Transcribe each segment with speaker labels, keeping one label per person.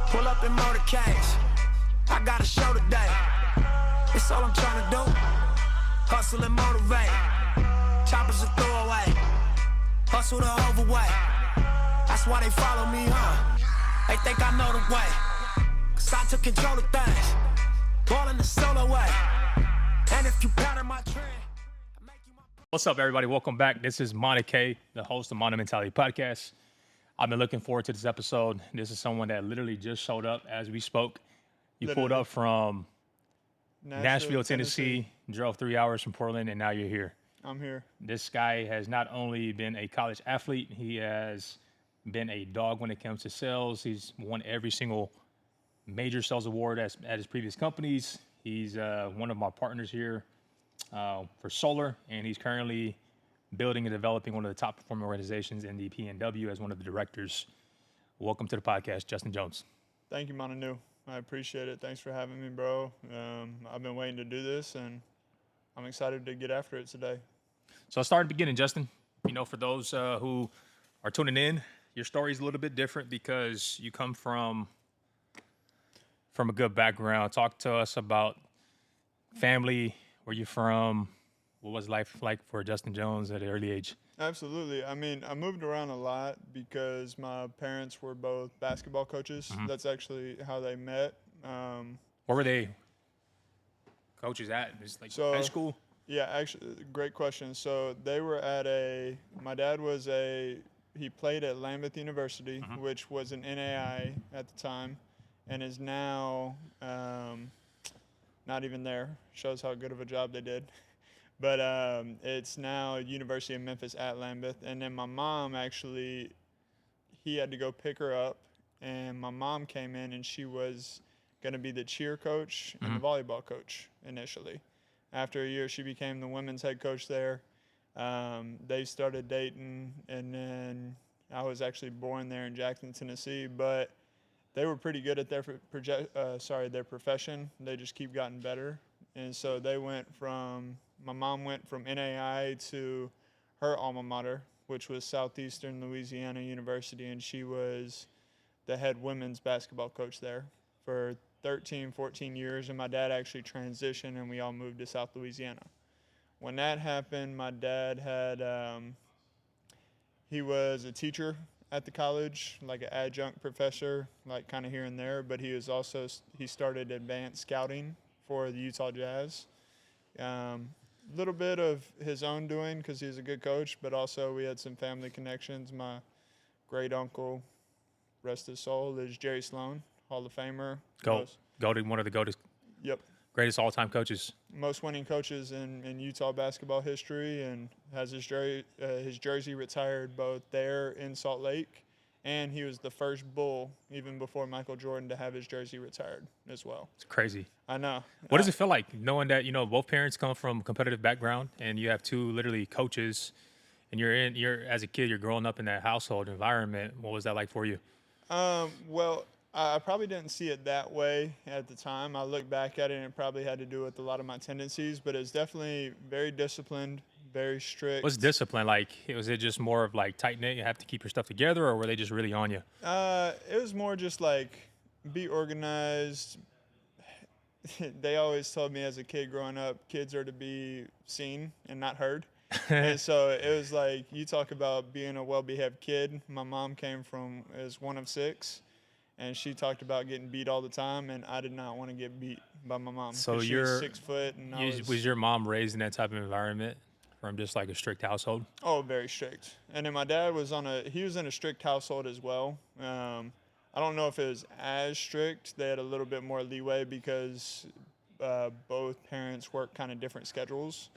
Speaker 1: Pull up in motorcades. I got a show today. It's all I'm trying to do. Hustle and motivate. Choppers a throwaway. Hustle the overweight. That's why they follow me, huh? They think I know the way. Cause I took control of things. Ballin' the solo way. And if you pattern my trend, I make you my...
Speaker 2: What's up, everybody? Welcome back. This is Monte K, the host of Monte Mentality Podcast. I've been looking forward to this episode. This is someone that literally just showed up as we spoke. You pulled up from Nashville, Tennessee, drove 3 hours from Portland, and now you're here.
Speaker 3: I'm here.
Speaker 2: This guy has not only been a college athlete, he has been a dog when it comes to sales. He's won every single major sales award at his previous companies. He's one of my partners here for solar, and he's currently building and developing one of the top performing organizations in the PNW as one of the directors. Welcome to the podcast, Justin Jones.
Speaker 3: Thank you, Manu. I appreciate it. Thanks for having me, bro. I've been waiting to do this, and I'm excited to get after it today.
Speaker 2: So I'll start at the beginning, Justin. You know, for those who are tuning in, your story is a little bit different because you come from a good background. Talk to us about family, where you're from. What was life like for Justin Jones at an early age?
Speaker 3: Absolutely. I mean, I moved around a lot because my parents were both basketball coaches. Mm-hmm. That's actually how they met.
Speaker 2: Where were they coaches at? Just like high school?
Speaker 3: Yeah, actually, great question. So they were my dad he played at Lambeth University, mm-hmm. which was an NAI at the time, and is now not even there. Shows how good of a job they did. But it's now University of Memphis at Lambeth. And then my mom actually, he had to go pick her up. And my mom came in, and she was going to be the cheer coach and the volleyball coach initially. After a year, she became the women's head coach there. They started dating, and then I was actually born there in Jackson, Tennessee. But they were pretty good at their profession. They just keep getting better. And so my mom went from NAI to her alma mater, which was Southeastern Louisiana University, and she was the head women's basketball coach there for 13, 14 years, and my dad actually transitioned, and we all moved to South Louisiana. When that happened, my dad he was a teacher at the college, like an adjunct professor, like kind of here and there, but he started advanced scouting for the Utah Jazz. Little bit of his own doing because he's a good coach, but also we had some family connections. My great uncle, rest his soul, is Jerry Sloan, Hall of Famer.
Speaker 2: One of the greatest all-time coaches. Most
Speaker 3: winning coaches in Utah basketball history, and has his jersey retired both there in Salt Lake, and he was the first Bull, even before Michael Jordan, to have his jersey retired as well.
Speaker 2: It's crazy.
Speaker 3: I know.
Speaker 2: What does it feel like knowing that, both parents come from a competitive background and you have two literally coaches, and you're as a kid, you're growing up in that household environment? What was that like for you?
Speaker 3: Well, I probably didn't see it that way at the time. I look back at it, and it probably had to do with a lot of my tendencies, but it's definitely very disciplined, very strict.
Speaker 2: What's discipline like? Was it just more of like tight-knit, you have to keep your stuff together, or were they just really on you?
Speaker 3: It was more just like be organized. They always told me as a kid growing up, kids are to be seen and not heard. And so it was like, you talk about being a well-behaved kid. My mom came from as one of six, and she talked about getting beat all the time, and I did not want to get beat by my mom.
Speaker 2: So
Speaker 3: she was 6 foot, and
Speaker 2: was your mom raised in that type of environment from just like a strict household?
Speaker 3: Oh, very strict. And then my dad was in a strict household as well. I don't know if it was as strict. They had a little bit more leeway because both parents worked kind of different schedules.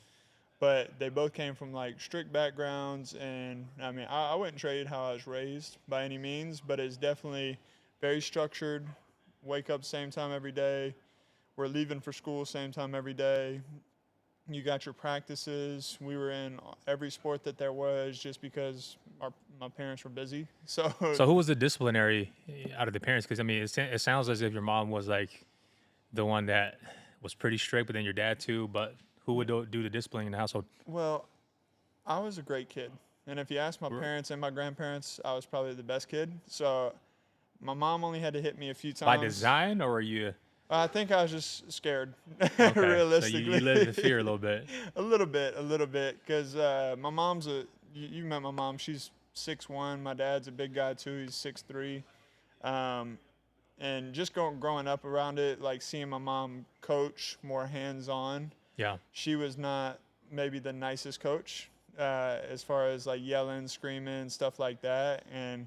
Speaker 3: But they both came from like strict backgrounds, and I mean, I wouldn't trade how I was raised by any means, but it's definitely very structured. Wake up same time every day. We're leaving for school same time every day. You got your practices. We were in every sport that there was just because my parents were busy. So
Speaker 2: who was the disciplinary out of the parents? Because, I mean, it sounds as if your mom was like the one that was pretty strict, but then your dad too. But who would do the discipline in the household?
Speaker 3: Well, I was a great kid. And if you ask my parents and my grandparents, I was probably the best kid. So My mom only had to hit me a few
Speaker 2: By
Speaker 3: times.
Speaker 2: design, or are you
Speaker 3: I think I was just scared,
Speaker 2: okay? So
Speaker 3: realistically.
Speaker 2: you live in fear a little bit.
Speaker 3: A little bit, because my mom's you met my mom. She's 6'1". My dad's a big guy too. He's 6'3". Um, and just growing up around it, like seeing my mom coach more hands-on,
Speaker 2: Yeah.
Speaker 3: she was not maybe the nicest coach as far as like yelling, screaming, stuff like that. And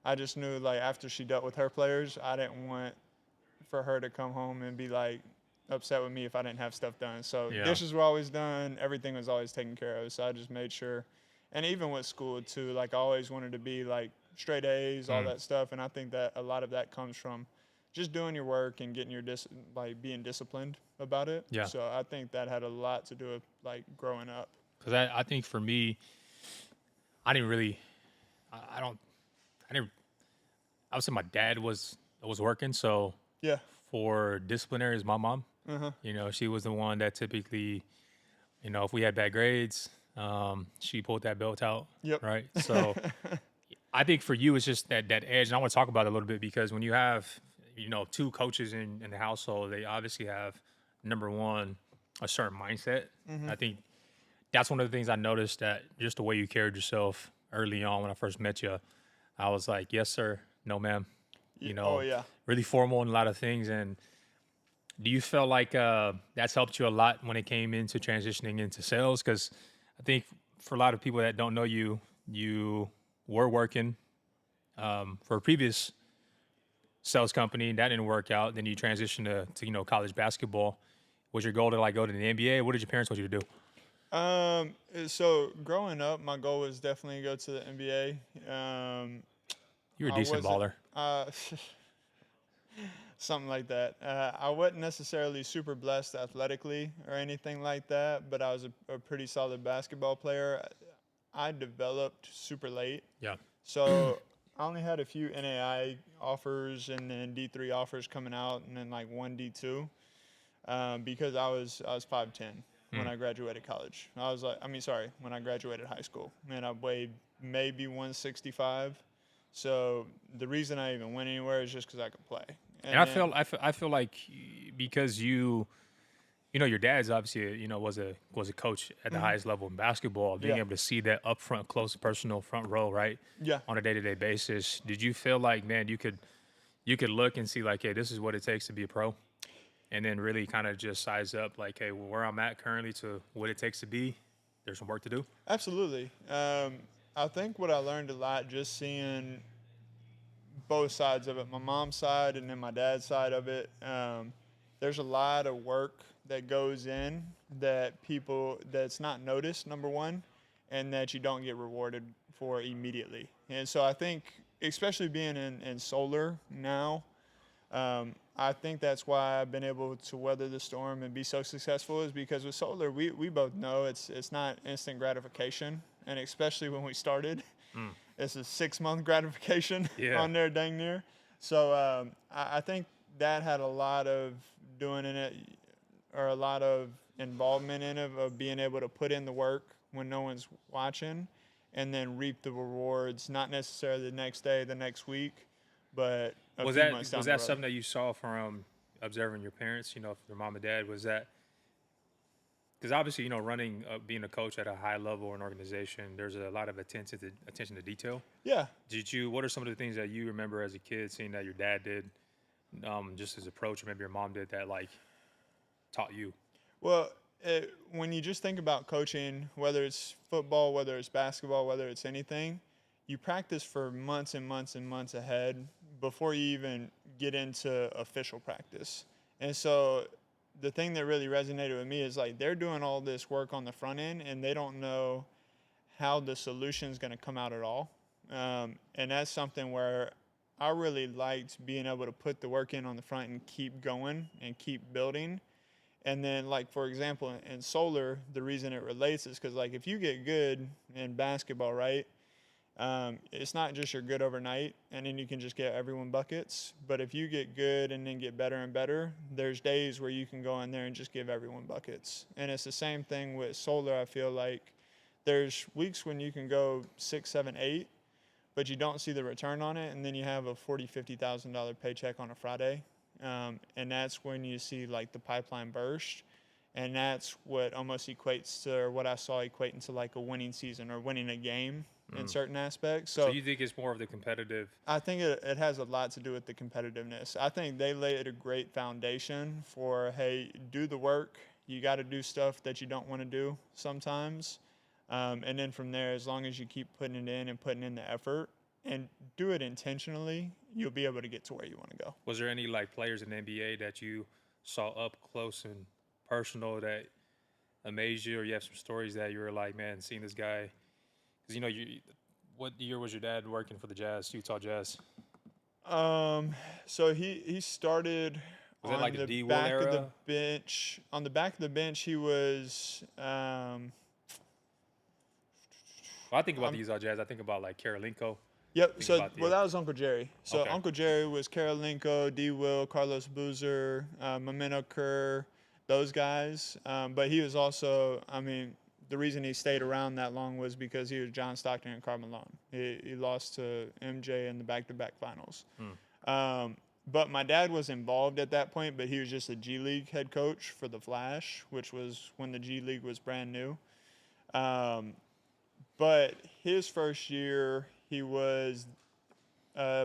Speaker 3: I just knew like after she dealt with her players, I didn't want for her to come home and be like upset with me if I didn't have stuff done. So
Speaker 2: Yeah.
Speaker 3: dishes were always done, everything was always taken care of. So I just made sure, and even with school too, like I always wanted to be like straight A's, all that stuff. And I think that a lot of that comes from just doing your work and getting your like being disciplined about it.
Speaker 2: Yeah.
Speaker 3: So I think that had a lot to do with like growing up.
Speaker 2: Because I think for me, I didn't really, I don't, I didn't. I would say my dad was working, so
Speaker 3: Yeah.
Speaker 2: for disciplinary is my mom. You know, she was the one that typically, you know, if we had bad grades, she pulled that belt out.
Speaker 3: Yep.
Speaker 2: Right. So I think for you, it's just that edge. And I want to talk about it a little bit because when you have, you know, two coaches in the household, they obviously have, number one, a certain mindset. I think that's one of the things I noticed, that just the way you carried yourself early on when I first met you, I was like, yes, sir. No, ma'am. You know,
Speaker 3: Oh, yeah.
Speaker 2: really formal in a lot of things. And do you feel like that's helped you a lot when it came into transitioning into sales? Because I think for a lot of people that don't know you, you were working for a previous sales company. That didn't work out. Then you transitioned to you know, college basketball. Was your goal to like go to the NBA? What did your parents want you to do?
Speaker 3: So growing up, my goal was definitely to go to the NBA.
Speaker 2: You were a
Speaker 3: I
Speaker 2: decent
Speaker 3: wasn't-
Speaker 2: baller.
Speaker 3: Something like that. I wasn't necessarily super blessed athletically or anything like that, but I was a pretty solid basketball player. I developed super late,
Speaker 2: Yeah.
Speaker 3: so I only had a few NAI offers and then D3 offers coming out, and then like one D2, because I was 5'10" when I graduated college. When I graduated high school, and I weighed maybe 165. So the reason I even went anywhere is just because I could play.
Speaker 2: And I feel like because you know, your dad's obviously, you know, was a coach at the highest level in basketball, being
Speaker 3: Yeah.
Speaker 2: able to see that upfront, close, personal front row, right?
Speaker 3: Yeah.
Speaker 2: On a day-to-day basis. Did you feel like, man, you could look and see like, hey, this is what it takes to be a pro? And then really kind of just size up like, hey, where I'm at currently to what it takes to be, there's some work to do?
Speaker 3: Absolutely. I think what I learned a lot just seeing both sides of it, my mom's side and then my dad's side of it. There's a lot of work that goes in that's not noticed, number one, and that you don't get rewarded for immediately. And so I think, especially being in solar now, I think that's why I've been able to weather the storm and be so successful, is because with solar, we both know it's not instant gratification. And especially when we started, it's a 6-month gratification
Speaker 2: Yeah.
Speaker 3: on there, dang near. So I think that had a lot of doing in it, or a lot of involvement in it, of being able to put in the work when no one's watching, and then reap the rewards, not necessarily the next day, the next week, but
Speaker 2: Was
Speaker 3: few months down
Speaker 2: that
Speaker 3: the road.
Speaker 2: something that you saw from observing your parents, you know, your mom and dad? Was that, because obviously, you know, running, being a coach at a high level in an organization, there's a lot of attention to detail.
Speaker 3: Yeah.
Speaker 2: What are some of the things that you remember as a kid seeing that your dad did, just his approach, or maybe your mom did, that like taught you?
Speaker 3: Well, when you just think about coaching, whether it's football, whether it's basketball, whether it's anything, you practice for months and months and months ahead before you even get into official practice. And so the thing that really resonated with me is like they're doing all this work on the front end and they don't know how the solution is going to come out at all. And that's something where I really liked being able to put the work in on the front and keep going and keep building. And then, like, for example, in solar, the reason it relates is because, like, if you get good in basketball, right, it's not just you're good overnight and then you can just get everyone buckets. But if you get good and then get better and better, there's days where you can go in there and just give everyone buckets. And it's the same thing with solar. I feel like there's weeks when you can go 6, 7, 8, but you don't see the return on it, and then you have a $40,000-$50,000 paycheck on a Friday, and that's when you see like the pipeline burst, and that's what almost equates to, or what I saw equating to like a winning season or winning a game in certain aspects.
Speaker 2: So you think it's more of the competitive?
Speaker 3: I think it has a lot to do with the competitiveness. I think they laid a great foundation for, hey, do the work. You got to do stuff that you don't want to do sometimes. And then from there, as long as you keep putting it in and putting in the effort and do it intentionally, you'll be able to get to where you want to go.
Speaker 2: Was there any like players in the NBA that you saw up close and personal that amazed you, or you have some stories that you were like, man, seeing this guy? Because what year was your dad working for the Jazz, Utah Jazz?
Speaker 3: So he started
Speaker 2: Was that
Speaker 3: on
Speaker 2: like the
Speaker 3: the
Speaker 2: D. Will
Speaker 3: back of the
Speaker 2: era?
Speaker 3: bench. On the back of the bench, he was.
Speaker 2: Well, I think about the Utah Jazz. I think about like Karolinko.
Speaker 3: Yep.
Speaker 2: Think
Speaker 3: So
Speaker 2: about the-
Speaker 3: that was Uncle Jerry. So
Speaker 2: Okay.
Speaker 3: Uncle Jerry was Karolinko, D. Will, Carlos Boozer, Memento Kerr, those guys. But he was also, I mean, the reason he stayed around that long was because he was John Stockton and Karl Malone. He lost to MJ in the back-to-back finals. But my dad was involved at that point, but he was just a G League head coach for the Flash, which was when the G League was brand new. But his first year, he was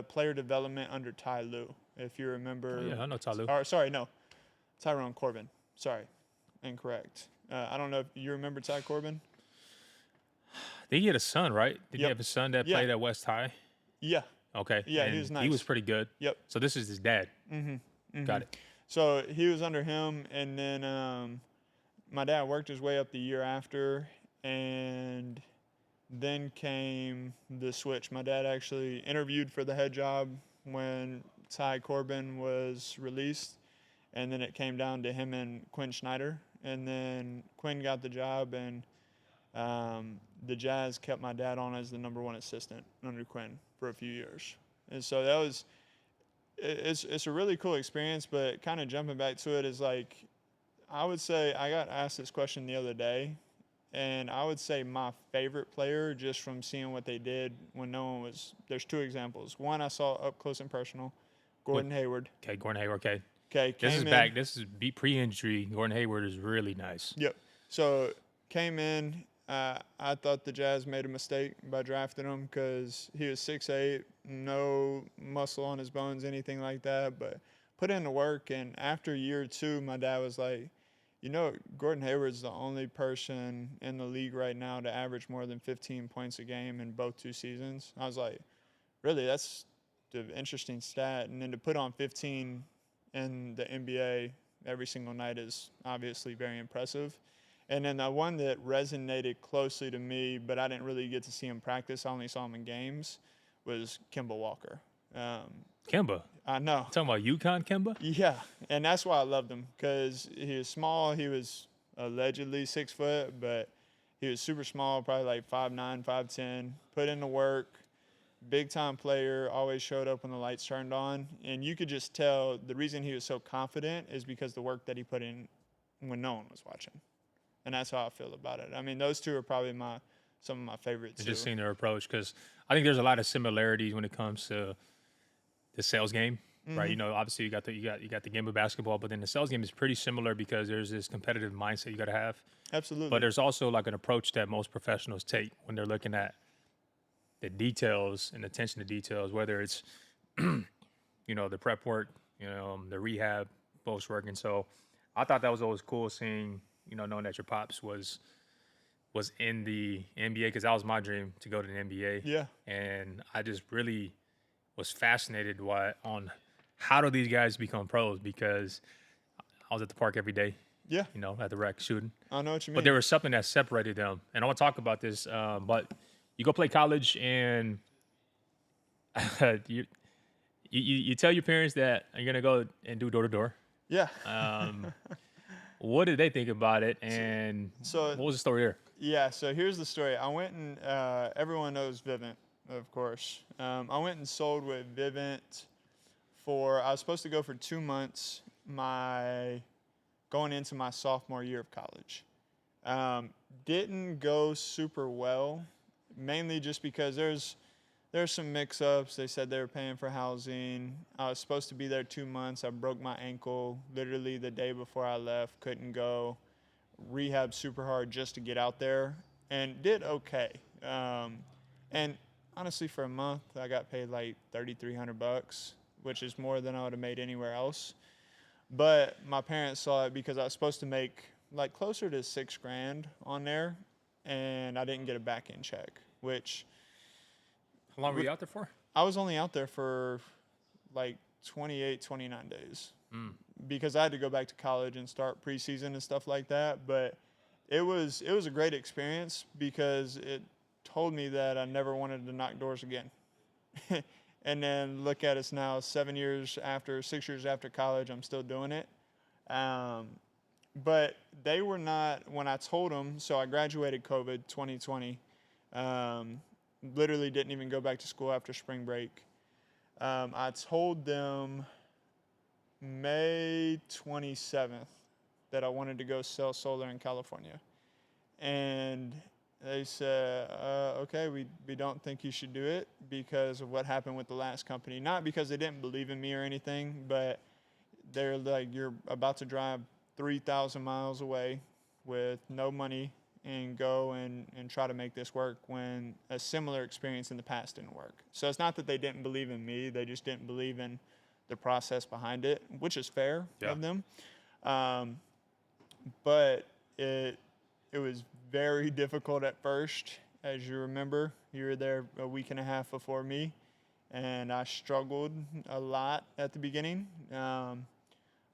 Speaker 3: player development under Ty Lue, if you remember.
Speaker 2: Oh, yeah, I know Ty Lue.
Speaker 3: Or, sorry, no, Tyrone Corbin. Sorry, incorrect. I don't know if you remember Ty Corbin.
Speaker 2: I think he had a son, right? Did he
Speaker 3: Yep.
Speaker 2: have a son that
Speaker 3: Yeah.
Speaker 2: played at West High?
Speaker 3: Yeah,
Speaker 2: Okay.
Speaker 3: Yeah, he
Speaker 2: and
Speaker 3: was
Speaker 2: He
Speaker 3: nice.
Speaker 2: was pretty good.
Speaker 3: yep.
Speaker 2: So this is his dad. Got it.
Speaker 3: So he was under him, and then my dad worked his way up the year after, and then came the switch. My dad actually interviewed for the head job when Ty Corbin was released, and then it came down to him and Quinn Snyder, and then Quinn got the job, and the Jazz kept my dad on as the number one assistant under Quinn for a few years. And so that was, it's a really cool experience, but kind of jumping back to it is like, I would say, I got asked this question the other day, and I would say my favorite player, just from seeing what they did when no one was, there's two examples. One I saw up close and personal, Gordon Hayward.
Speaker 2: Okay, Gordon Hayward. Okay.
Speaker 3: Okay,
Speaker 2: This is
Speaker 3: came in-
Speaker 2: back. This is pre-injury. Gordon Hayward is really nice.
Speaker 3: Yep. So came in. I thought the Jazz made a mistake by drafting him because he was 6'8", no muscle on his bones, anything like that. But put in the work, and after year two, my dad was like, you know, Gordon Hayward's the only person in the league right now to average more than 15 points a game in both 2 seasons. I was like, really, that's the interesting stat. And then to put on 15 in the NBA every single night is obviously very impressive. And then the one that resonated closely to me, but I didn't really get to see him practice, I only saw him in games, was Kemba Walker.
Speaker 2: Kemba.
Speaker 3: I know.
Speaker 2: Talking about UConn Kemba?
Speaker 3: Yeah, and that's why I loved him, because he was small. He was allegedly 6 foot, but he was super small, probably like 5'9", 5'10", put in the work, big-time player, always showed up when the lights turned on. And you could just tell the reason he was so confident is because the work that he put in when no one was watching. And that's how I feel about it. I mean, those two are probably some of my favorites too.
Speaker 2: Just seeing their approach, because I think there's a lot of similarities when it comes to the sales game, right? You know, obviously you got the game of basketball, but then the sales game is pretty similar because there's this competitive mindset you got to have.
Speaker 3: Absolutely.
Speaker 2: But there's also like an approach that most professionals take when they're looking at the details and attention to details, whether it's you know, the prep work, you know, the rehab, post work. And so I thought that was always cool seeing, you know, knowing that your pops was in the NBA, because that was my dream, to go to the NBA.
Speaker 3: Yeah.
Speaker 2: And I just really was fascinated on how do these guys become pros, because I was at the park every day,
Speaker 3: Yeah.
Speaker 2: you know, at the rec shooting.
Speaker 3: I know what you mean.
Speaker 2: But there was something that separated them. And I want to talk about this, but you go play college and you tell your parents that you're going to go and do door-to-door.
Speaker 3: Yeah.
Speaker 2: What did they think about it, and
Speaker 3: So-
Speaker 2: what was the story there?
Speaker 3: Yeah, so here's the story. I went and everyone knows Vivint, of course. I went and sold with Vivint I was supposed to go for 2 months going into my sophomore year of college. Didn't go super well, mainly just because there's there's some mix-ups. They said they were paying for housing. I was supposed to be there 2 months. I broke my ankle literally the day before I left. Couldn't go. Rehab super hard just to get out there, and did okay. And honestly, for a month, I got paid like $3,300, which is more than I would have made anywhere else. But my parents saw it because I was supposed to make like closer to $6,000 on there, and I didn't get a back-end check, which
Speaker 2: How long were you out there for?
Speaker 3: I was only out there for like 28, 29 days because I had to go back to college and start preseason and stuff like that. But it was a great experience because it told me that I never wanted to knock doors again. And then look at us now, 6 years after college, I'm still doing it. But they were not, when I told them, so I graduated COVID 2020, literally didn't even go back to school after spring break. I told them May 27th that I wanted to go sell solar in California. And they said, okay, we don't think you should do it because of what happened with the last company. Not because they didn't believe in me or anything, but they're like, you're about to drive 3,000 miles away with no money and go and try to make this work when a similar experience in the past didn't work. So it's not that they didn't believe in me. They just didn't believe in the process behind it, which is fair of them. But it was very difficult at first. As you remember, you were there a week and a half before me, and I struggled a lot at the beginning.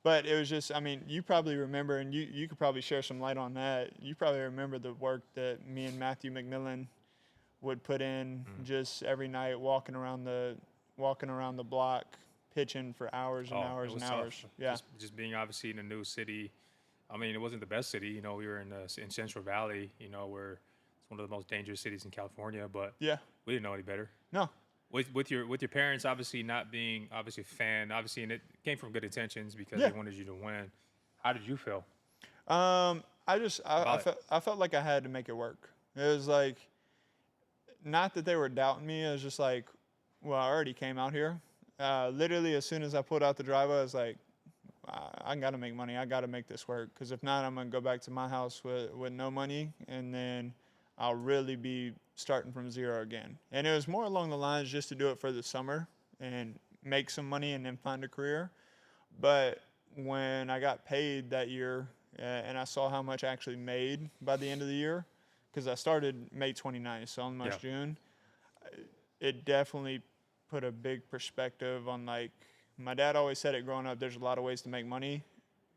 Speaker 3: But it was just, I mean, you probably remember, and you could probably share some light on that. You probably remember the work that me and Matthew McMillan would put in just every night, walking around the block, pitching for hours and hours and hours.
Speaker 2: Tough.
Speaker 3: Yeah.
Speaker 2: Just being obviously in a new city. I mean, it wasn't the best city. You know, we were in Central Valley, you know, where it's one of the most dangerous cities in California, but
Speaker 3: Yeah.
Speaker 2: we didn't know any better.
Speaker 3: No.
Speaker 2: With your parents obviously not being obviously a fan, obviously, and it came from good intentions because
Speaker 3: Yeah.
Speaker 2: they wanted you to win. How did you feel?
Speaker 3: I felt like I had to make it work. It was like, not that they were doubting me. It was just like, well, I already came out here. Literally, as soon as I pulled out the driveway, I was like, I got to make money. I got to make this work. Because if not, I'm going to go back to my house with no money. And then I'll really be starting from zero again. And it was more along the lines just to do it for the summer and make some money and then find a career. But when I got paid that year and I saw how much I actually made by the end of the year, because I started May 29th, so almost June, it definitely put a big perspective on, like, my dad always said it growing up, there's a lot of ways to make money.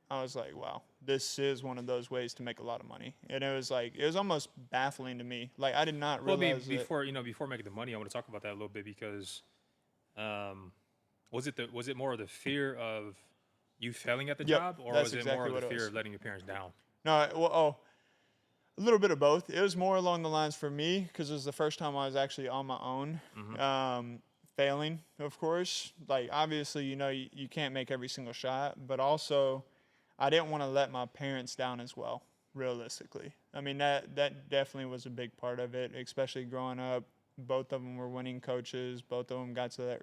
Speaker 3: I was like, wow, this is one of those ways to make a lot of money. And it was like, it was almost baffling to me. Like, I did not realize
Speaker 2: before making the money, I want to talk about that a little bit because was it more of the fear of you failing at the job, or was it more of the fear of letting your parents down?
Speaker 3: No, a little bit of both. It was more along the lines for me because it was the first time I was actually on my own. Failing, of course. Like, obviously, you know, you can't make every single shot, but also I didn't want to let my parents down as well, realistically. I mean, that definitely was a big part of it, especially growing up. Both of them were winning coaches. Both of them got to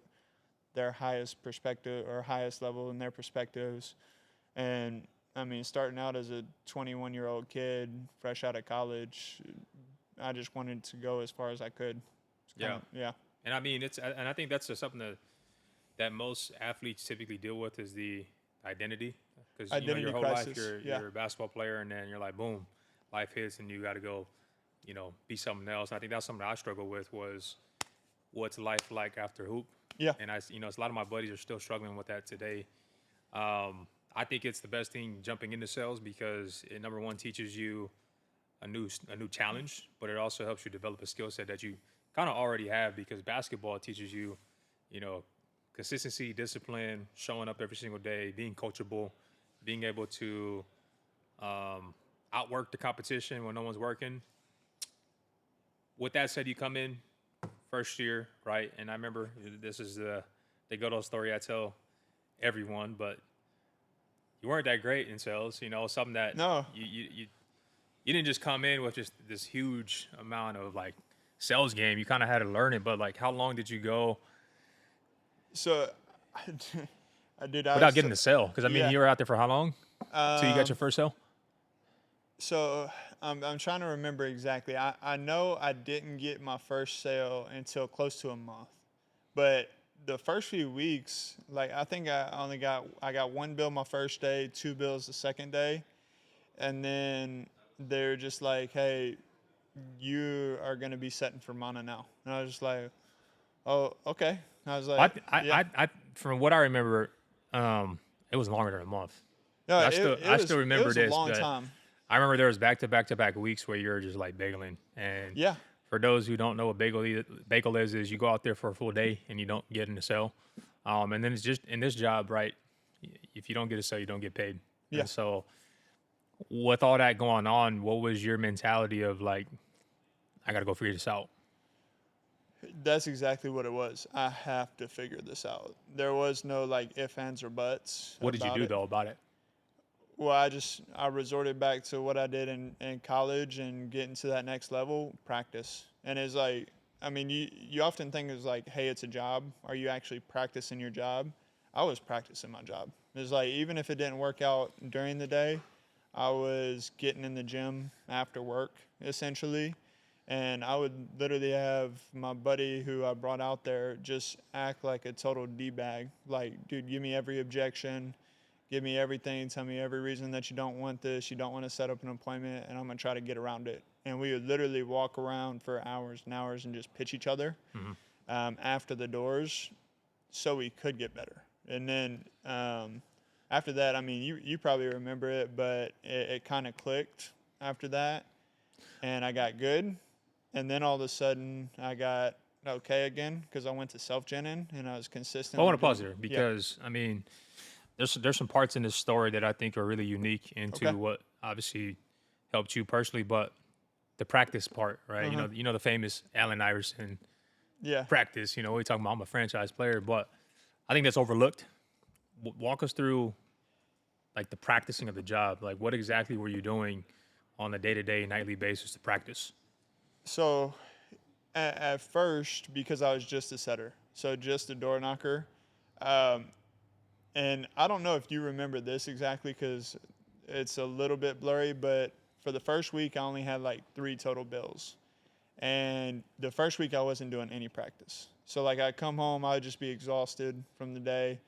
Speaker 3: their highest perspective or highest level in their perspectives. And, I mean, starting out as a 21-year-old kid, fresh out of college, I just wanted to go as far as I could. Yeah.
Speaker 2: And I mean, I think that's just something that most athletes typically deal with is the identity. Because you know, your whole
Speaker 3: crisis.
Speaker 2: life you're a basketball player, and then you're like, boom, life hits, and you got to go, you know, be something else. And I think that's something I struggled with was what's life like after hoop.
Speaker 3: Yeah.
Speaker 2: And a lot of my buddies are still struggling with that today. I think it's the best thing jumping into sales because it, number one, teaches you a new challenge, but it also helps you develop a skill set that you kind of already have because basketball teaches you, you know, consistency, discipline, showing up every single day, being coachable, being able to outwork the competition when no one's working. With that said, you come in first year, right? And I remember this is the good-old story I tell everyone, but you weren't that great in sales. You know, something that
Speaker 3: No.
Speaker 2: you didn't just come in with just this huge amount of like sales game. You kind of had to learn it, but like, how long did you go
Speaker 3: So, I did. I
Speaker 2: without
Speaker 3: was,
Speaker 2: getting the sale? Because I mean,
Speaker 3: yeah.
Speaker 2: you were out there for how long? So you got your first sale?
Speaker 3: So I'm trying to remember exactly. I know I didn't get my first sale until close to a month, but the first few weeks, like I think I got one bill my first day, two bills the second day, and then they're just like, hey, you are gonna be setting for mana now, and I was just like, oh, okay. I was
Speaker 2: I,
Speaker 3: like, yeah.
Speaker 2: from what I remember, it was longer than a month.
Speaker 3: No,
Speaker 2: I still
Speaker 3: it
Speaker 2: remember
Speaker 3: was a
Speaker 2: this,
Speaker 3: long
Speaker 2: but
Speaker 3: time.
Speaker 2: I remember there was back-to-back weeks where you're just like bageling. And
Speaker 3: Yeah.
Speaker 2: for those who don't know what bagel is you go out there for a full day and you don't get in the sale. And then it's just in this job, right? If you don't get a sale, you don't get paid.
Speaker 3: Yeah.
Speaker 2: And so with all that going on, what was your mentality of like, I got to go figure this out?
Speaker 3: That's exactly what it was. I have to figure this out. There was no like ifs, ands, or buts.
Speaker 2: What did you do though about it?
Speaker 3: Well, I resorted back to what I did in college and getting to that next level, practice. And it's like, I mean, you often think it's like, hey, it's a job. Are you actually practicing your job? I was practicing my job. It's like, even if it didn't work out during the day, I was getting in the gym after work, essentially. And I would literally have my buddy who I brought out there just act like a total D-bag. Like, dude, give me every objection. Give me everything. Tell me every reason that you don't want this. You don't want to set up an appointment, and I'm going to try to get around it. And we would literally walk around for hours and hours and just pitch each other after the doors so we could get better. And then after that, I mean, you probably remember it, but it kind of clicked after that, and I got good. And then all of a sudden, I got okay again because I went to self-genning and I was consistent.
Speaker 2: Well, I want to pause there because, I mean, there's some parts in this story that I think are really unique into what obviously helped you personally, but the practice part, right? You know the famous Allen Iverson practice. You know, we're talking about I'm a franchise player, but I think that's overlooked. Walk us through like the practicing of the job. Like, what exactly were you doing on a day-to-day, nightly basis to practice?
Speaker 3: So at first, because I was just a setter, so just a door knocker, and I don't know if you remember this exactly because it's a little bit blurry, but for the first week, I only had like 3 total bills. And the first week, I wasn't doing any practice. So like I'd come home, I'd just be exhausted from the day,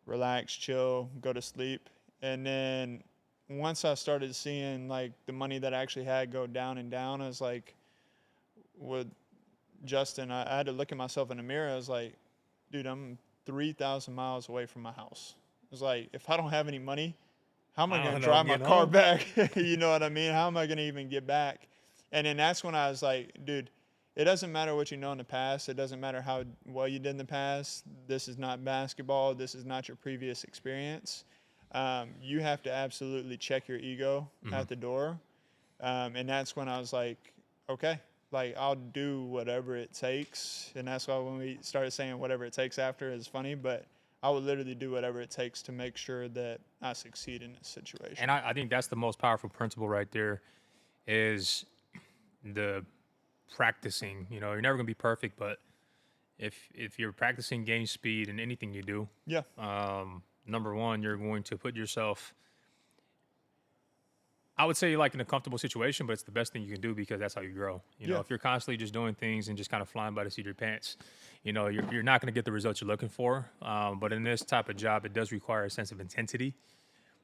Speaker 3: relax, chill, go to sleep. And then once I started seeing like the money that I actually had go down and down, I was like, with Justin, I had to look at myself in the mirror. I was like, dude, I'm 3,000 miles away from my house. It was like, if I don't have any money, how am I going to drive my car back? You know what I mean? How am I going to even get back? And then that's when I was like, dude, it doesn't matter what you know in the past. It doesn't matter how well you did in the past. This is not basketball. This is not your previous experience. You have to absolutely check your ego at the door. And that's when I was like, okay. Like, I'll do whatever it takes. And that's why when we started saying whatever it takes after is funny, but I would literally do whatever it takes to make sure that I succeed in this situation.
Speaker 2: And I think that's the most powerful principle right there is the practicing. You know, you're never going to be perfect, but if you're practicing game speed in anything you do, number one, you're going to put yourself, I would say, like in a comfortable situation, but it's the best thing you can do because that's how you grow. You know, if you're constantly just doing things and just kind of flying by the seat of your pants, you know, you're not going to get the results you're looking for. But in this type of job, it does require a sense of intensity.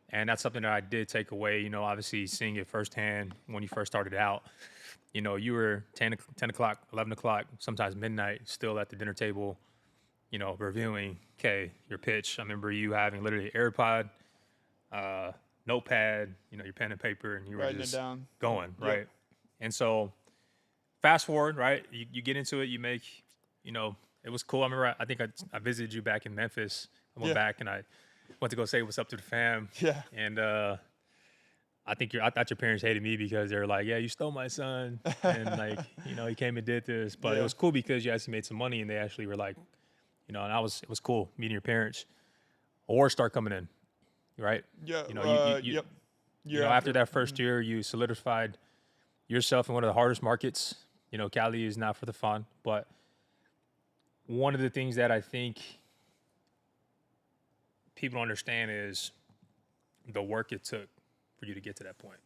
Speaker 2: And that's something that I did take away, you know, obviously seeing it firsthand when you first started out. You know, you were 10 o'clock, 11 o'clock, sometimes midnight, still at the dinner table, you know, reviewing, okay, your pitch. I remember you having literally AirPod, notepad, you know, your pen and paper, and you were
Speaker 3: writing
Speaker 2: just
Speaker 3: it down,
Speaker 2: going, right? And so fast forward, right? You get into it, you make, you know, it was cool. I remember I think I visited you back in Memphis. I went back and I went to go say what's up to the fam.
Speaker 3: Yeah.
Speaker 2: And I thought your parents hated me because they were like, yeah, you stole my son. And like, you know, he came and did this. But it was cool because you actually made some money and they actually were like, you know, and it was cool meeting your parents. Awards start coming in. Right?
Speaker 3: Yeah.
Speaker 2: You know, you know, after that first year, you solidified yourself in one of the hardest markets, Cali is not for the fun, but one of the things that I think people don't understand is the work it took for you to get to that point.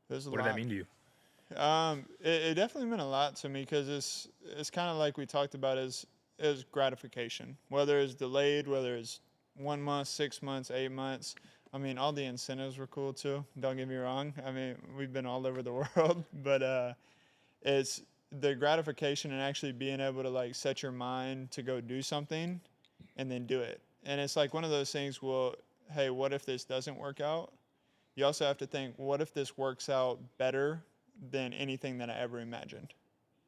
Speaker 3: There's a
Speaker 2: What
Speaker 3: lot.
Speaker 2: did that mean to you?
Speaker 3: It definitely meant a lot to me because it's kind of like we talked about as gratification, whether it's delayed, whether it's 1 month, 6 months, 8 months. I mean, all the incentives were cool too. Don't get me wrong. I mean, we've been all over the world, but it's the gratification and actually being able to like set your mind to go do something and then do it. And it's like one of those things. Well, hey, what if this doesn't work out? You also have to think, what if this works out better than anything that I ever imagined?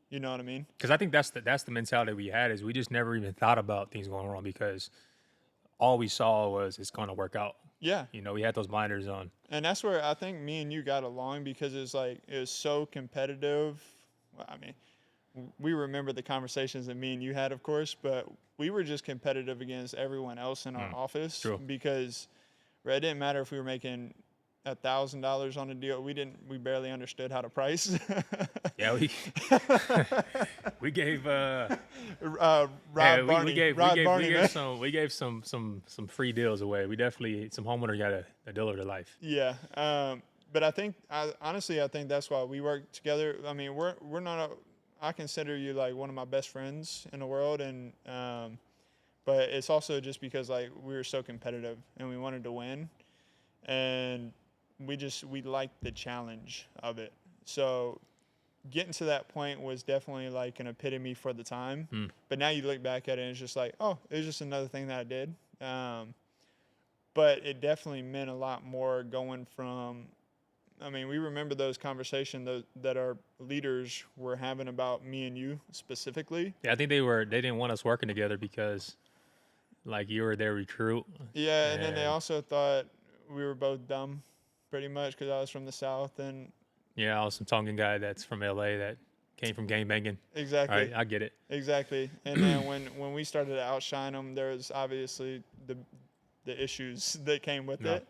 Speaker 3: You know what I mean?
Speaker 2: Because I think that's the mentality we had is we just never even thought about things going wrong because all we saw was it's going to work out.
Speaker 3: Yeah.
Speaker 2: We had those blinders on.
Speaker 3: And that's where I think me and you got along because it's like it was so competitive. Well, I mean, we remember the conversations that me and you had, of course, but we were just competitive against everyone else in our office
Speaker 2: True.
Speaker 3: because it didn't matter if we were making $1,000 on a deal. We barely understood how to price.
Speaker 2: Yeah, we gave
Speaker 3: Rod
Speaker 2: we gave some free deals away. We definitely some homeowner got a deal of their life.
Speaker 3: Yeah. But I think honestly I think that's why we work together. I mean, we're not I consider you like one of my best friends in the world, and but it's also just because like we were so competitive and we wanted to win, and we liked the challenge of it. So getting to that point was definitely like an epitome for the time. But now you look back at it and it's just like, oh, it was just another thing that I did. But it definitely meant a lot more going from, I mean, we remember those conversations that our leaders were having about me and you specifically.
Speaker 2: Yeah, I think they didn't want us working together because like you were their recruit.
Speaker 3: Yeah, and then they also thought we were both dumb pretty much because I was from the South and
Speaker 2: yeah, I was some Tongan guy that's from LA that came from gangbanging.
Speaker 3: exactly.
Speaker 2: Right, I get it.
Speaker 3: Exactly. And then when we started to outshine them, there was obviously the issues that came with it.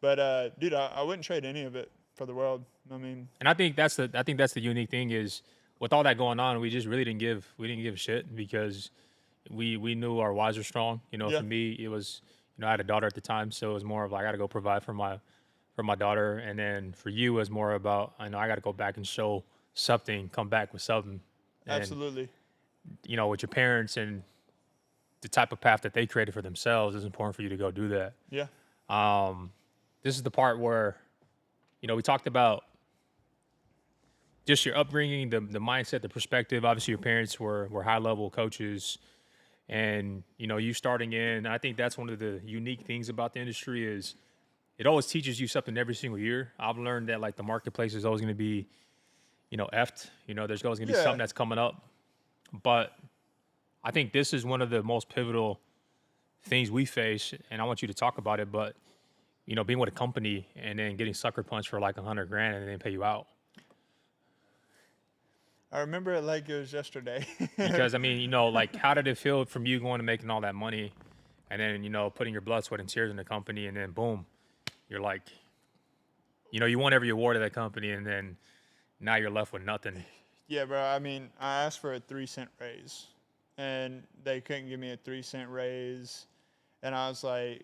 Speaker 3: But dude, I wouldn't trade any of it for the world. I mean,
Speaker 2: and I think that's the unique thing is with all that going on, we just really didn't give a shit because we knew our whys were strong. For me, it was I had a daughter at the time, so it was more of like I got to go provide for my daughter, and then for you, it was more about I got to go back and show something, come back with something. And,
Speaker 3: absolutely.
Speaker 2: With your parents and the type of path that they created for themselves, it's important for you to go do that.
Speaker 3: Yeah.
Speaker 2: This is the part where, we talked about just your upbringing, the mindset, the perspective. Obviously, your parents were high-level coaches, and, you starting in, I think that's one of the unique things about the industry is it always teaches you something every single year. I've learned that, like, the marketplace is always going to be, effed. There's always going to be something that's coming up. But I think this is one of the most pivotal things we face, and I want you to talk about it, but, being with a company and then getting sucker punched for like $100,000 and then pay you out.
Speaker 3: I remember it like it was yesterday.
Speaker 2: Because, I mean, like, how did it feel from you going and making all that money and then, putting your blood, sweat, and tears in the company, and then, boom, you're like, you won every award at that company, and then now you're left with nothing.
Speaker 3: Yeah, bro. I mean, I asked for a 3-cent raise, and they couldn't give me a 3-cent raise. And I was like,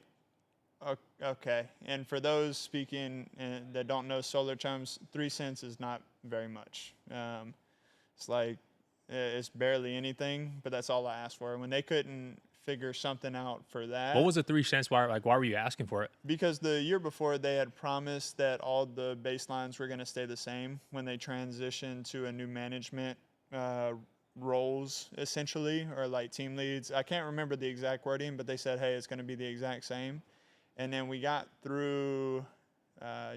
Speaker 3: okay. And for those speaking that don't know solar terms, 3 cents is not very much. It's like, it's barely anything, but that's all I asked for. When they couldn't figure something out for that.
Speaker 2: What was the 3 cents? Why were you asking for it?
Speaker 3: Because the year before they had promised that all the baselines were going to stay the same when they transitioned to a new management roles, essentially, or like team leads. I can't remember the exact wording, but they said, hey, it's going to be the exact same. And then we got through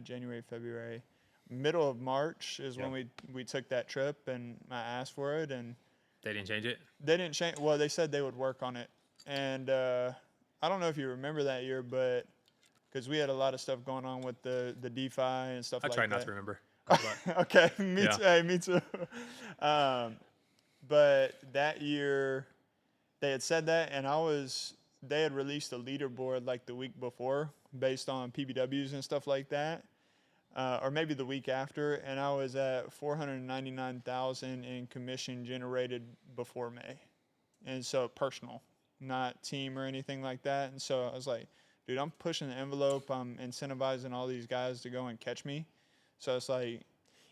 Speaker 3: January, February. Middle of March is when we took that trip, and I asked for it, and
Speaker 2: they didn't change it.
Speaker 3: They didn't change. Well, they said they would work on it, and I don't know if you remember that year, but because we had a lot of stuff going on with the DeFi and stuff like that.
Speaker 2: I try not to remember.
Speaker 3: Okay, me too. Hey, me too. But that year, they had said that, and they had released a leaderboard like the week before based on PBWs and stuff like that. or maybe the week after, and I was at 499,000 in commission generated before May, and so personal, not team or anything like that. And so I was like, dude, I'm pushing the envelope. I'm incentivizing all these guys to go and catch me. So it's like,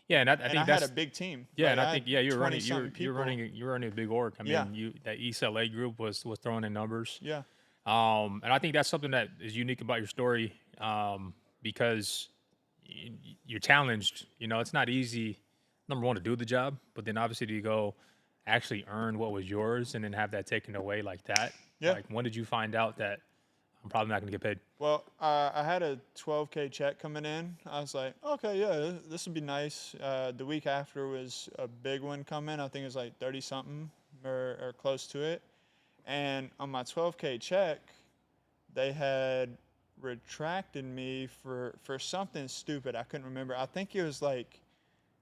Speaker 2: Yeah, and I
Speaker 3: and
Speaker 2: think
Speaker 3: I had
Speaker 2: that's
Speaker 3: a big team.
Speaker 2: yeah,
Speaker 3: Like,
Speaker 2: and I
Speaker 3: I
Speaker 2: think
Speaker 3: had
Speaker 2: you're running
Speaker 3: 20-something
Speaker 2: you're running a big org. I
Speaker 3: Yeah.
Speaker 2: mean, that East LA group was throwing in numbers.
Speaker 3: Yeah.
Speaker 2: And I think that's something that is unique about your story, because you're challenged. You know, it's not easy. Number one, to do the job, but then obviously to go actually earn what was yours and then have that taken away like that.
Speaker 3: Yeah.
Speaker 2: Like, when did you find out that I'm probably not going to get paid?
Speaker 3: Well, I had a 12K check coming in. I was like, okay, yeah, this would be nice. The week after was a big one coming. I think it was like 30 something or close to it. And on my 12K check, they had retracted me for something stupid. I couldn't remember. I think it was like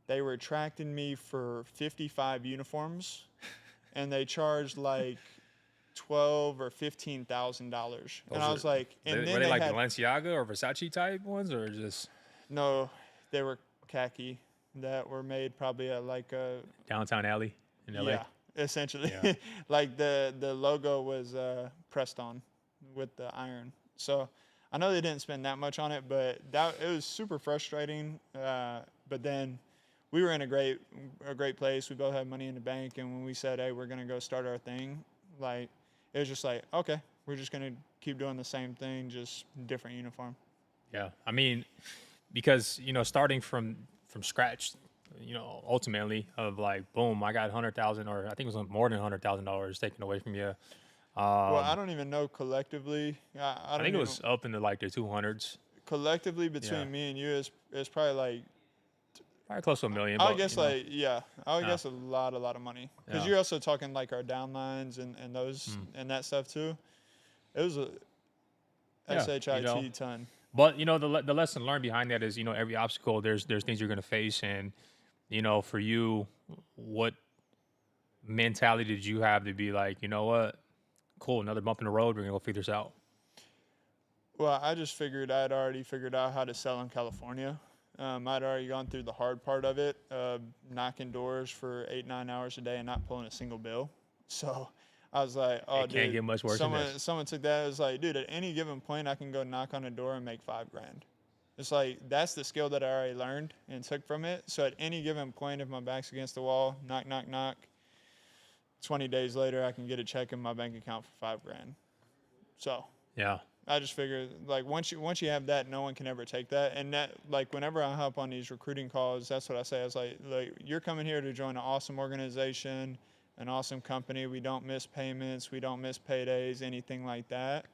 Speaker 3: they retracted me for 55 uniforms, and they charged like $12,000 or $15,000. And I was like, and
Speaker 2: were
Speaker 3: then
Speaker 2: they
Speaker 3: they
Speaker 2: like
Speaker 3: had
Speaker 2: Balenciaga or Versace type ones, or just
Speaker 3: no, they were khaki that were made probably at like a
Speaker 2: downtown alley in LA?
Speaker 3: yeah, essentially.
Speaker 2: Yeah.
Speaker 3: Like the logo was pressed on with the iron. So I know they didn't spend that much on it, but it was super frustrating. But then we were in a great place. We both had money in the bank, and when we said, "Hey, we're gonna go start our thing," like it was just like, okay, we're just gonna keep doing the same thing, just different uniform.
Speaker 2: Yeah, I mean, because starting from scratch, ultimately of like, boom, I got 100,000, or I think it was more than $100,000 taken away from you.
Speaker 3: Well, I don't even know collectively. I
Speaker 2: I think it was up into like the 200s,
Speaker 3: collectively between
Speaker 2: Yeah.
Speaker 3: me and you is probably like
Speaker 2: probably close to $1 million.
Speaker 3: I
Speaker 2: but,
Speaker 3: would guess I would
Speaker 2: Yeah.
Speaker 3: guess a lot of money because
Speaker 2: Yeah.
Speaker 3: you're also talking like our downlines and those and that stuff too. It was a
Speaker 2: Yeah,
Speaker 3: shit ton.
Speaker 2: But the lesson learned behind that is, every obstacle, there's things you're gonna face, and for you, what mentality did you have to be like, you know what, cool, another bump in the road, we're gonna go figure this out?
Speaker 3: Well, I just figured I'd already figured out how to sell in California. I'd already gone through the hard part of it, knocking doors for 8-9 hours a day and not pulling a single bill. So I was like, oh,
Speaker 2: It
Speaker 3: dude,
Speaker 2: can't get much worse than this.
Speaker 3: someone took that. It was like, dude, at any given point, I can go knock on a door and make $5,000. It's like, that's the skill that I already learned and took from it. So at any given point, if my back's against the wall, knock, knock, knock, 20 days later, I can get a check in my bank account for $5,000. So
Speaker 2: Yeah.
Speaker 3: I just figured, like, once you have that, no one can ever take that. And that, like, whenever I hop on these recruiting calls, that's what I say. I was like, you're coming here to join an awesome organization, an awesome company. We don't miss payments. We don't miss paydays, anything like that.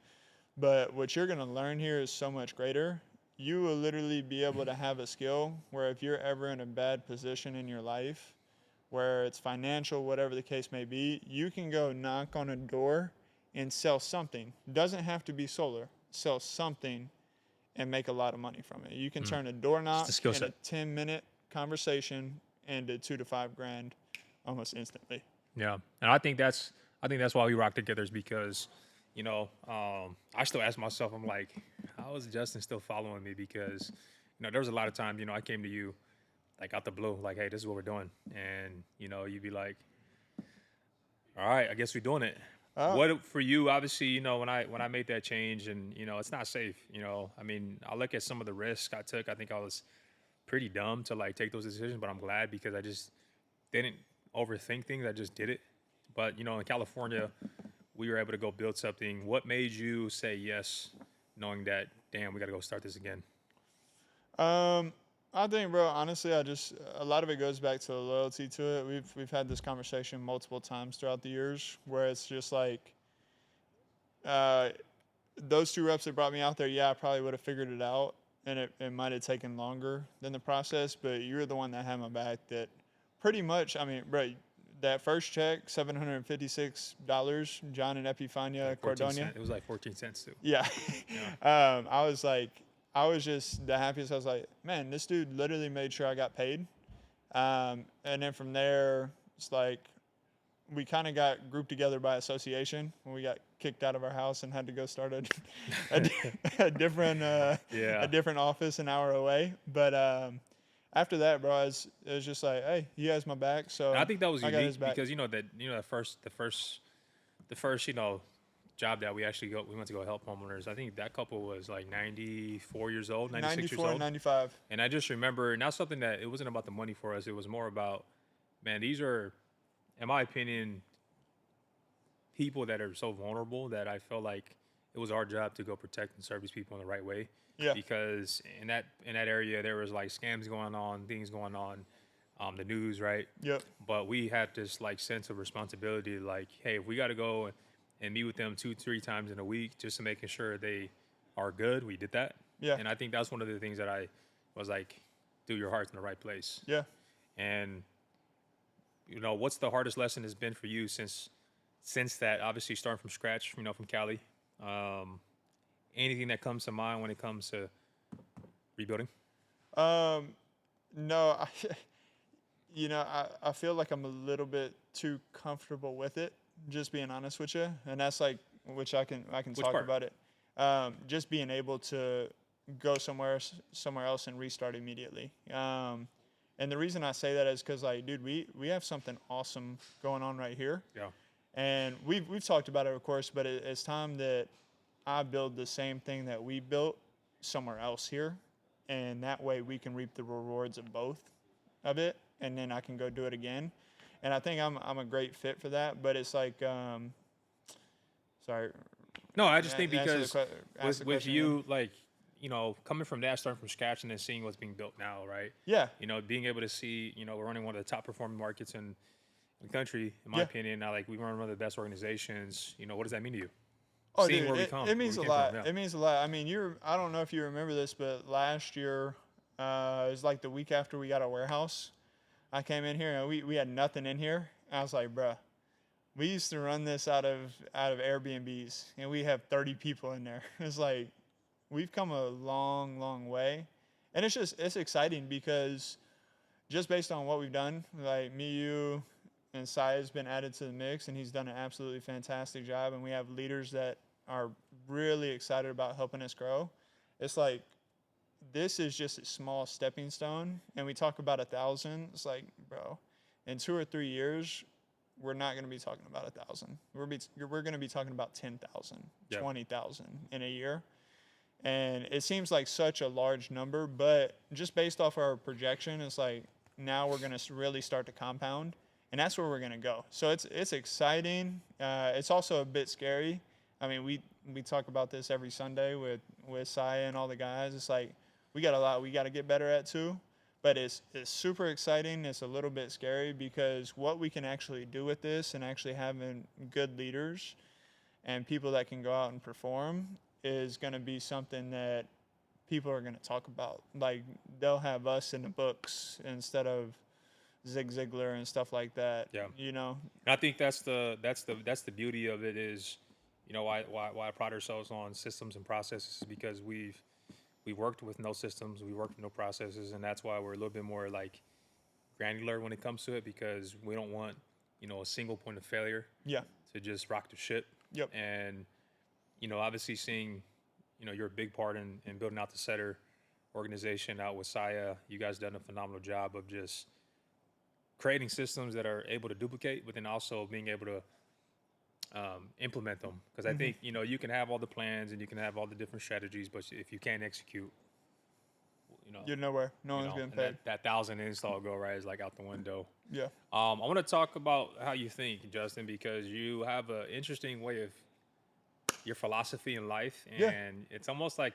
Speaker 3: But what you're going to learn here is so much greater. You will literally be able to have a skill where if you're ever in a bad position in your life, where it's financial, whatever the case may be, you can go knock on a door and sell something. Doesn't have to be solar. Sell something and make a lot of money from it. You can turn a door knock
Speaker 2: It's the skill
Speaker 3: in
Speaker 2: set.
Speaker 3: a 10-minute conversation into $2,000 to $5,000 almost instantly.
Speaker 2: Yeah, and I think that's why we rock together, is because, I still ask myself, I'm like, how is Justin still following me? Because, there was a lot of times, I came to you like out the blue, like, hey, this is what we're doing, and you'd be like, all right, I guess we're doing it. What for you? Obviously, when I made that change, and it's not safe. I mean, I look at some of the risks I took. I think I was pretty dumb to like take those decisions, but I'm glad because I just didn't overthink things. I just did it. But in California, we were able to go build something. What made you say yes, knowing that, damn, we got to go start this again?
Speaker 3: I think, bro, honestly, a lot of it goes back to the loyalty to it. We've had this conversation multiple times throughout the years where it's just like, those 2 reps that brought me out there, yeah, I probably would have figured it out, and it might have taken longer than the process, but you're the one that had my back that pretty much, I mean, bro, that first check, $756, John and Epifania
Speaker 2: Like 14
Speaker 3: Cordonia.
Speaker 2: cents. It was like 14 cents too.
Speaker 3: Yeah.
Speaker 2: Yeah.
Speaker 3: I was just the happiest. I was like, man, this dude literally made sure I got paid. And then from there, it's like we kind of got grouped together by association when we got kicked out of our house and had to go start a, a different
Speaker 2: Yeah.
Speaker 3: a different office an hour away. But after that, bro, it was just like, hey, he has my back, so
Speaker 2: And I think that was
Speaker 3: I got his
Speaker 2: unique
Speaker 3: back.
Speaker 2: because the first job that we went to go help homeowners. I think that couple was like 94 years old, 96 years
Speaker 3: 94 and
Speaker 2: old.
Speaker 3: 95.
Speaker 2: And I just remember not something that it wasn't about the money for us. It was more about, man, these are, in my opinion, people that are so vulnerable that I felt like it was our job to go protect and serve these people in the right way.
Speaker 3: Yeah.
Speaker 2: Because in that area there was like scams going on, things going on, the news, right?
Speaker 3: Yep.
Speaker 2: But we had this like sense of responsibility, like, hey, if we got to go and meet with them 2-3 times in a week just to making sure they are good, we did that.
Speaker 3: Yeah.
Speaker 2: And I think that's one of the things that I was like, do your heart's in the right place.
Speaker 3: Yeah.
Speaker 2: And what's the hardest lesson has been for you since that? Obviously, starting from scratch, from Cali. Anything that comes to mind when it comes to rebuilding?
Speaker 3: No, I feel like I'm a little bit too comfortable with it, just being honest with you. And that's like, which I can talk
Speaker 2: part?
Speaker 3: about it. Just being able to go somewhere else and restart immediately. And the reason I say that is because, like, dude, we have something awesome going on right here.
Speaker 2: Yeah.
Speaker 3: And we've talked about it, of course, but it's time that I build the same thing that we built somewhere else here. And that way we can reap the rewards of both of it. And then I can go do it again. And I think I'm a great fit for that. But it's like, sorry.
Speaker 2: No, I just think
Speaker 3: Answer the
Speaker 2: because with
Speaker 3: question
Speaker 2: you,
Speaker 3: again.
Speaker 2: like, coming from that, starting from scratch, and then seeing what's being built now, right?
Speaker 3: Yeah.
Speaker 2: Being able to see, we're running one of the top performing markets in the country, in my
Speaker 3: Yeah.
Speaker 2: opinion. Now, like, we run one of the best organizations. What does that mean to you?
Speaker 3: Oh,
Speaker 2: Seeing
Speaker 3: dude,
Speaker 2: where we come,
Speaker 3: it means a
Speaker 2: where we came
Speaker 3: lot.
Speaker 2: from, yeah.
Speaker 3: It means a lot. I mean, I don't know if you remember this, but last year, it was like the week after we got our warehouse. I came in here and we had nothing in here. I was like, bruh, we used to run this out of Airbnbs, and we have 30 people in there. It's like, we've come a long, long way. And it's exciting because just based on what we've done, like me, you, and Sai has been added to the mix, and he's done an absolutely fantastic job. And we have leaders that are really excited about helping us grow. It's like, this is just a small stepping stone. And we talk about 1,000. It's like, bro, in 2 or 3 years, we're not going to be talking about 1,000. We're going to be talking about 10,000,
Speaker 2: Yep.
Speaker 3: 20,000 in a year. And it seems like such a large number, but just based off our projection, it's like now we're going to really start to compound, and that's where we're going to go. So it's exciting. It's also a bit scary. I mean, we talk about this every Sunday with Saya and all the guys. It's like we got a lot we got to get better at too, but it's super exciting. It's a little bit scary because what we can actually do with this and actually having good leaders and people that can go out and perform is going to be something that people are going to talk about. Like, they'll have us in the books instead of Zig Ziglar and stuff like that.
Speaker 2: Yeah.
Speaker 3: And
Speaker 2: I think that's the beauty of it is, why I pride ourselves on systems and processes, because we worked with no systems, we worked with no processes, and that's why we're a little bit more like granular when it comes to it, because we don't want a single point of failure
Speaker 3: Yeah.
Speaker 2: to just rock the ship.
Speaker 3: Yep.
Speaker 2: And obviously seeing you're a big part in building out the Setter organization out with Saya. You guys done a phenomenal job of just creating systems that are able to duplicate, but then also being able to implement them. Because I think, you can have all the plans and you can have all the different strategies, but if you can't execute,
Speaker 3: You're nowhere. No one's getting
Speaker 2: and
Speaker 3: paid.
Speaker 2: that 1,000 install go, right, is like out the window.
Speaker 3: Yeah.
Speaker 2: I want to talk about how you think, Justin, because you have an interesting way of your philosophy in life. And
Speaker 3: Yeah.
Speaker 2: it's almost like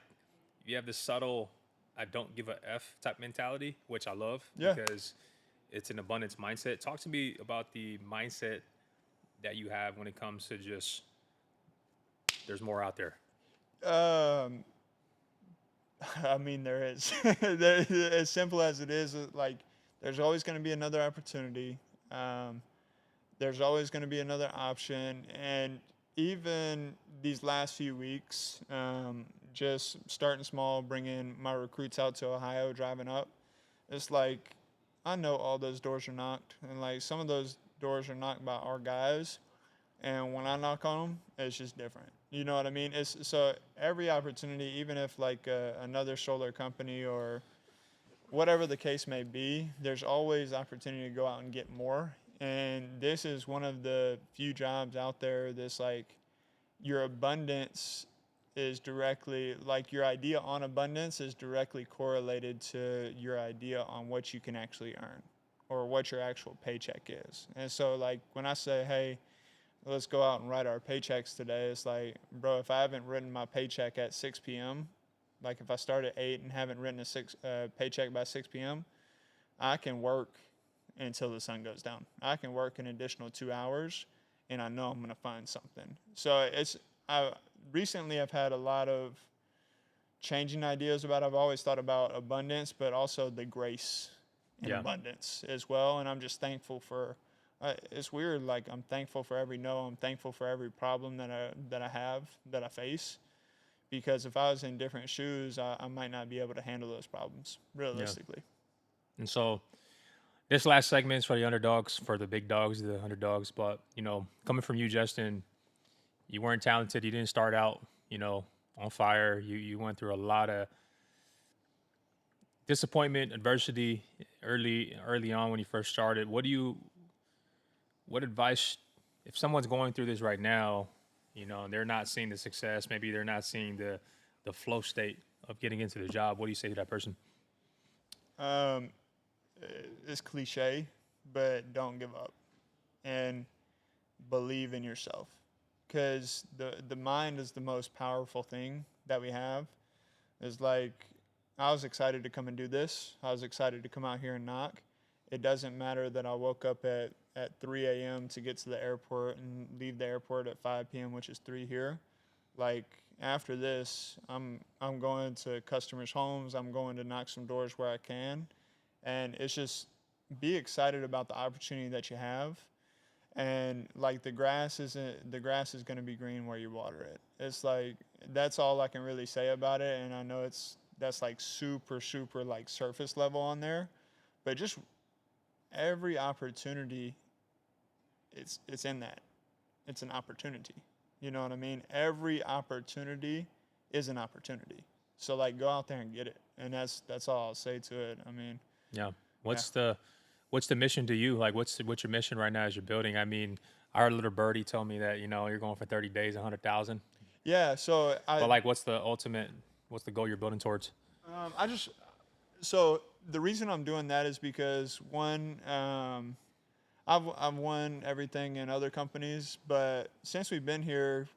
Speaker 2: you have this subtle, I don't give a F type mentality, which I love
Speaker 3: Yeah.
Speaker 2: because it's an abundance mindset. Talk to me about the mindset that you have when it comes to just, there's more out there.
Speaker 3: I mean, there is. As simple as it is, like, there's always going to be another opportunity. There's always going to be another option. And even these last few weeks, just starting small, bringing my recruits out to Ohio, driving up, it's like, I know all those doors are knocked. And, like, some of those doors are knocked by our guys. And when I knock on them, it's just different. You know what I mean? It's so every opportunity, even if like another solar company or whatever the case may be, there's always opportunity to go out and get more. And this is one of the few jobs out there that's like your abundance is directly, like your idea on abundance is directly correlated to your idea on what you can actually earn or what your actual paycheck is. And so like when I say, hey, let's go out and write our paychecks today, it's like, bro, if I haven't written my paycheck at 6 p.m., like if I start at 8 and haven't written a paycheck by 6 p.m., I can work until the sun goes down. I can work an additional 2 hours, and I know I'm going to find something. So I recently I've had a lot of changing ideas about. I've always thought about abundance, but also the grace in abundance as well. And I'm just thankful for. It's weird. Like I'm thankful for every no. I'm thankful for every problem that I face. Because if I was in different shoes, I might not be able to handle those problems realistically.
Speaker 2: And so this last segment is for the underdogs, for the big dogs, the underdogs. But, coming from you, Justin, you weren't talented. You didn't start out, on fire. You went through a lot of disappointment, adversity early on when you first started. What advice, if someone's going through this right now, they're not seeing the success, maybe they're not seeing the flow state of getting into the job, what do you say to that person?
Speaker 3: It's cliche, but don't give up and believe in yourself, because the mind is the most powerful thing that we have. It's like I was excited to come and do this. I was excited to come out here and knock. It doesn't matter that I woke up at 3 a.m. to get to the airport and leave the airport at 5 p.m., which is 3 here. Like after this, I'm going to customers' homes. I'm going to knock some doors where I can. And it's just be excited about the opportunity that you have. And like the grass is going to be green where you water it. It's like that's all I can really say about it. And I know that's like super like surface level on there, but just every opportunity, it's in that. It's an opportunity. You know what I mean? Every opportunity is an opportunity. So like go out there and get it. And that's all I'll say to it. I mean,
Speaker 2: Yeah. What's the mission to you? Like what's your mission right now as you're building? I mean, I heard a little birdie tell me that, you're going for 30 days, 100,000.
Speaker 3: Yeah. So
Speaker 2: But like what's the goal you're building towards?
Speaker 3: So the reason I'm doing that is because one, I've won everything in other companies, but since we've been here,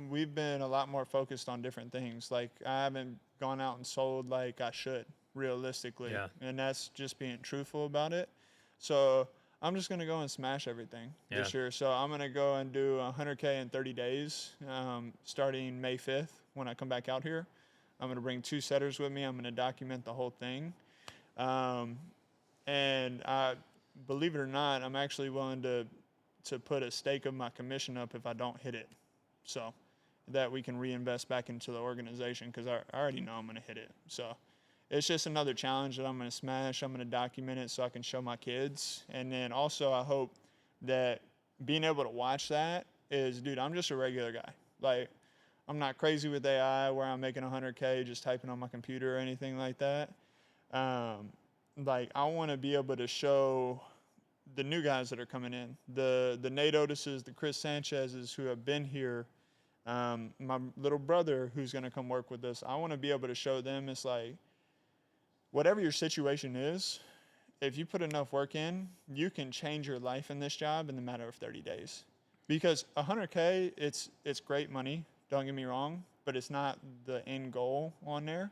Speaker 3: we've been a lot more focused on different things. Like I haven't gone out and sold like I should realistically, and that's just being truthful about it. So I'm just gonna go and smash everything this year. So I'm gonna go and do 100K in 30 days, starting May 5th when I come back out here. I'm gonna bring 2 setters with me. I'm gonna document the whole thing, and believe it or not, I'm actually willing to put a stake of my commission up if I don't hit it, so that we can reinvest back into the organization, because I already know I'm going to hit it. So it's just another challenge that I'm going to smash. I'm going to document it so I can show my kids. And then also I hope that being able to watch that is, dude, I'm just a regular guy. Like I'm not crazy with AI where I'm making 100K just typing on my computer or anything like that. Like I want to be able to show the new guys that are coming in, the Nate Otises, the Chris Sanchez's who have been here, my little brother who's going to come work with us. I want to be able to show them it's like whatever your situation is, if you put enough work in, you can change your life in this job in the matter of 30 days. Because 100K, it's great money, don't get me wrong, but it's not the end goal on there.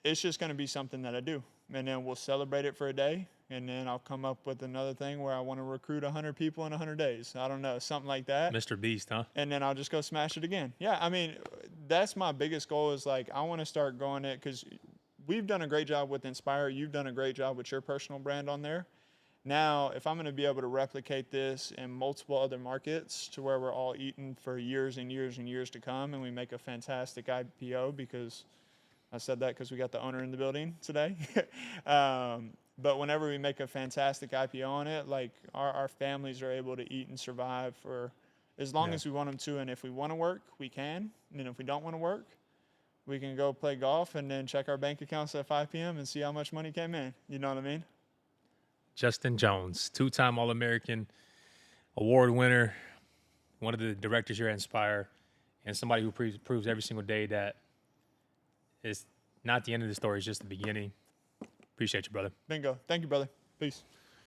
Speaker 3: It's just going to be something that I do. And then we'll celebrate it for a day. And then I'll come up with another thing where I want to recruit 100 people in 100 days. I don't know, something like that.
Speaker 2: Mr. Beast, huh?
Speaker 3: And then I'll just go smash it again. Yeah, I mean, that's my biggest goal is like I want to start going it because we've done a great job with Inspire. You've done a great job with your personal brand on there. Now, if I'm going to be able to replicate this in multiple other markets to where we're all eating for years and years and years to come and we make a fantastic IPO, because I said that because we got the owner in the building today. But whenever we make a fantastic IPO on it, like our families are able to eat and survive for as long as we want them to. And if we want to work, we can. And if we don't want to work, we can go play golf and then check our bank accounts at 5 p.m. and see how much money came in. You know what I mean?
Speaker 2: Justin Jones, two-time All-American, award winner, one of the directors here at Inspire, and somebody who proves every single day that it's not the end of the story, it's just the beginning. Appreciate you, brother.
Speaker 3: Bingo. Thank you, brother. Peace.